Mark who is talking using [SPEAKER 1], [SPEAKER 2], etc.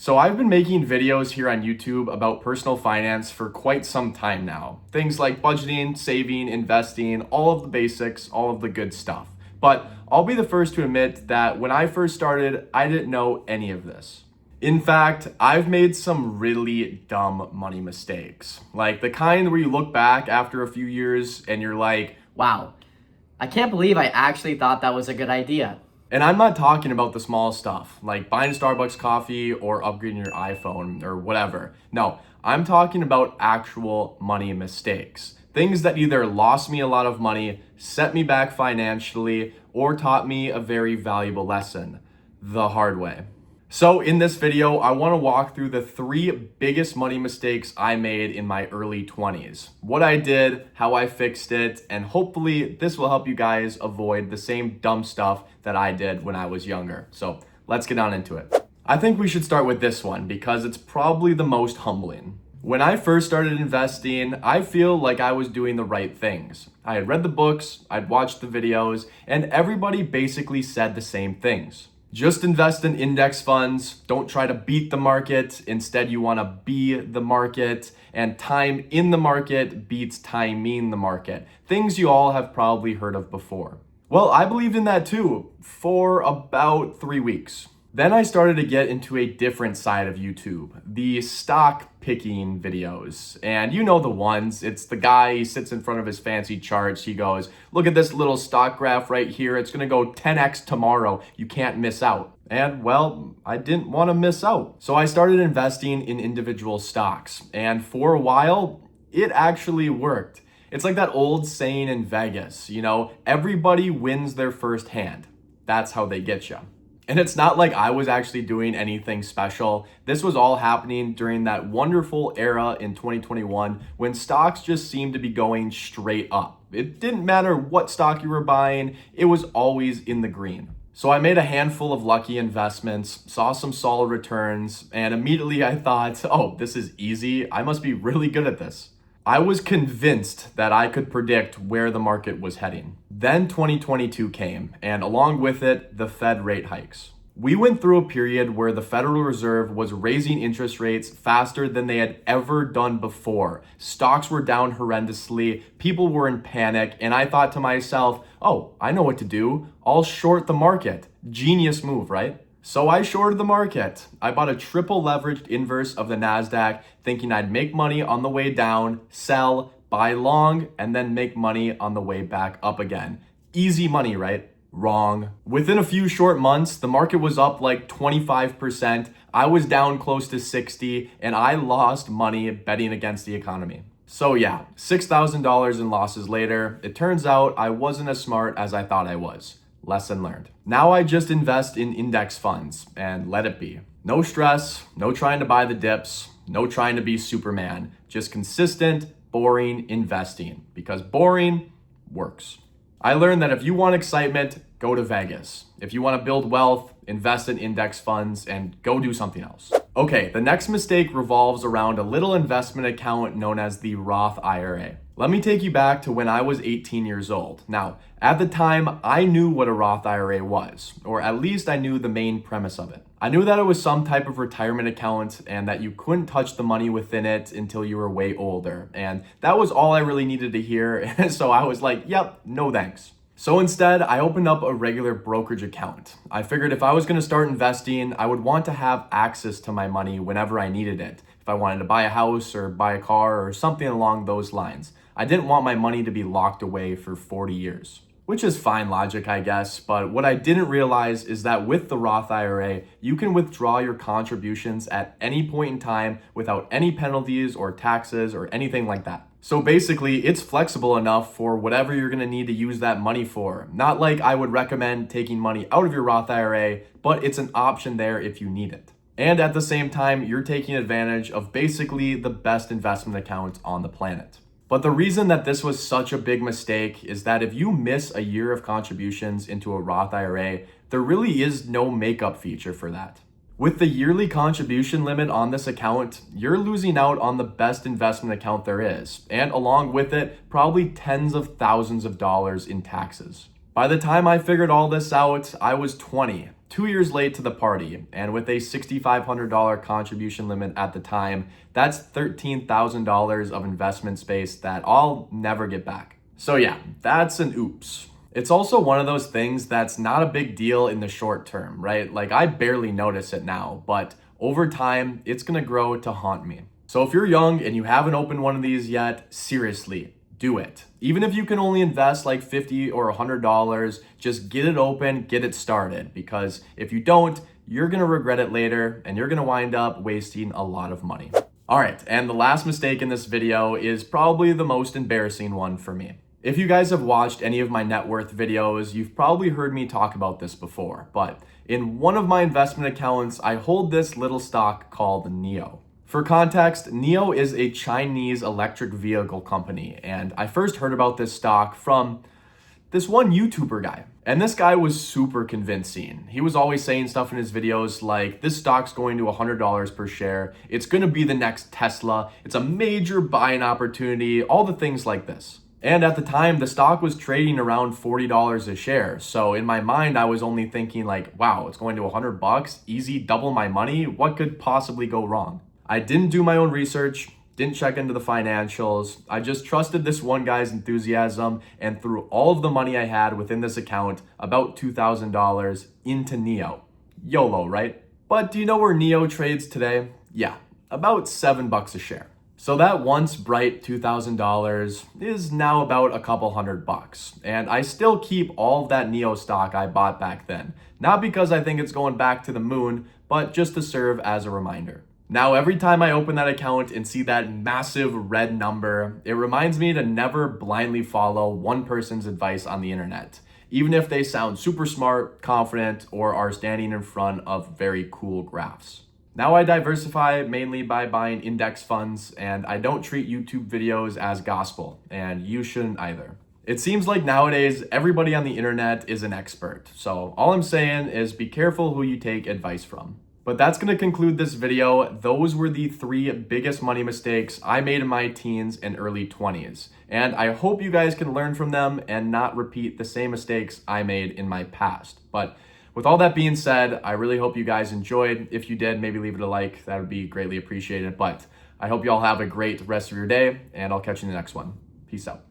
[SPEAKER 1] So I've been making videos here on YouTube about personal finance for quite some time now. Things like budgeting, saving, investing, all of the basics, all of the good stuff. But I'll be the first to admit that when I first started, I didn't know any of this. In fact, I've made some really dumb money mistakes. Like the kind where you look back after a few years and you're like,
[SPEAKER 2] Wow, I can't believe I actually thought that was a good idea.
[SPEAKER 1] and I'm not talking about the small stuff, like buying Starbucks coffee or upgrading your iPhone or whatever. No, I'm talking about actual money mistakes. Things that either lost me a lot of money, set me back financially, or taught me a very valuable lesson the hard way. So in this video, I want to walk through the 3 biggest money mistakes I made in my early 20s. What I did, how I fixed it, and hopefully this will help you guys avoid the same dumb stuff that I did when I was younger. So let's get on into it. I think we should start with this one because it's probably the most humbling. When I first started investing, I feel like I was doing the right things. I had read the books, I'd watched the videos, and everybody basically said the same things. Just invest in index funds. Don't try to beat the market. Instead, you want to be the market. And time in the market beats timing the market. Things you all have probably heard of before. Well, I believed in that too for about 3 weeks. Then I started to get into a different side of YouTube, the stock picking videos. And you know the ones, it's the guy, he sits in front of his fancy charts, he goes, look at this little stock graph right here, it's gonna go 10x tomorrow, you can't miss out. And well, I didn't wanna miss out. So I started investing in individual stocks. And for a while, it actually worked. It's like that old saying in Vegas, everybody wins their first hand. That's how they get you. And it's not like I was actually doing anything special. This was all happening during that wonderful era in 2021 when stocks just seemed to be going straight up. It didn't matter what stock you were buying, it was always in the green. So I made a handful of lucky investments, saw some solid returns, and immediately I thought, oh, this is easy. I must be really good at this. I was convinced that I could predict where the market was heading. Then 2022 came, and along with it, the Fed rate hikes. We went through a period where the Federal Reserve was raising interest rates faster than they had ever done before. Stocks were down horrendously, people were in panic, and I thought to myself, oh, I know what to do. I'll short the market. Genius move, right? So I shorted the market. I bought a triple leveraged inverse of the NASDAQ, thinking I'd make money on the way down, sell, buy long, and then make money on the way back up again. Easy money, right? Wrong. Within a few short months, the market was up like 25%. I was down close to 60, and I lost money betting against the economy. So yeah, $6,000 in losses later, it turns out I wasn't as smart as I thought I was. Lesson learned. Now I just invest in index funds and let it be. No stress, no trying to buy the dips, no trying to be Superman. Just consistent, boring investing because boring works. I learned that if you want excitement, go to Vegas. If you want to build wealth, invest in index funds and go do something else. Okay, the next mistake revolves around a little investment account known as the Roth IRA. Let me take you back to when I was 18 years old. Now, at the time, I knew what a Roth IRA was, or at least I knew the main premise of it. I knew that it was some type of retirement account and that you couldn't touch the money within it until you were way older. And that was all I really needed to hear. So I was like, yep, no thanks. So instead, I opened up a regular brokerage account. I figured if I was going to start investing, I would want to have access to my money whenever I needed it. If I wanted to buy a house or buy a car or something along those lines. I didn't want my money to be locked away for 40 years. Which is fine logic, I guess, but what I didn't realize is that with the Roth IRA, you can withdraw your contributions at any point in time without any penalties or taxes or anything like that. So basically, it's flexible enough for whatever you're gonna need to use that money for. Not like I would recommend taking money out of your Roth IRA, but it's an option there if you need it. And at the same time, you're taking advantage of basically the best investment account on the planet. But the reason that this was such a big mistake is that if you miss a year of contributions into a Roth IRA, there really is no makeup feature for that. With the yearly contribution limit on this account, you're losing out on the best investment account there is, and along with it, probably tens of thousands of dollars in taxes. By the time I figured all this out, I was 20, 2 years late to the party, and with a $6,500 contribution limit at the time, that's $13,000 of investment space that I'll never get back. So yeah, that's an oops. It's also one of those things that's not a big deal in the short term, right? Like I barely notice it now, but over time, it's gonna grow to haunt me. So if you're young and you haven't opened one of these yet, seriously, do it. Even if you can only invest like $50 or $100, just get it open, get it started. Because if you don't, you're gonna regret it later and you're gonna wind up wasting a lot of money. All right, and the last mistake in this video is probably the most embarrassing one for me. If you guys have watched any of my net worth videos, you've probably heard me talk about this before, but in one of my investment accounts, I hold this little stock called NIO. For context, NIO is a Chinese electric vehicle company, and I first heard about this stock from this one YouTuber guy. And this guy was super convincing. He was always saying stuff in his videos like, this stock's going to $100 per share, it's gonna be the next Tesla, it's a major buying opportunity, all the things like this. And at the time, the stock was trading around $40 a share. So in my mind, I was only thinking like, wow, it's going to $100, easy, double my money. What could possibly go wrong? I didn't do my own research, didn't check into the financials. I just trusted this one guy's enthusiasm and threw all of the money I had within this account, about $2,000, into NIO. YOLO, right? But do you know where NIO trades today? Yeah, about $7 a share. So that once bright $2,000 is now about a couple $100. And I still keep all of that NIO stock I bought back then. Not because I think it's going back to the moon, but just to serve as a reminder. Now, every time I open that account and see that massive red number, it reminds me to never blindly follow one person's advice on the internet, even if they sound super smart, confident, or are standing in front of very cool graphs. Now I diversify mainly by buying index funds, and I don't treat YouTube videos as gospel, and you shouldn't either. It seems like nowadays everybody on the internet is an expert, so all I'm saying is be careful who you take advice from. But that's going to conclude this video. Those were the 3 biggest money mistakes I made in my teens and early 20s, and I hope you guys can learn from them and not repeat the same mistakes I made in my past. But with all that being said, I really hope you guys enjoyed. If you did, maybe leave it a like. That would be greatly appreciated. But I hope you all have a great rest of your day, and I'll catch you in the next one. Peace out.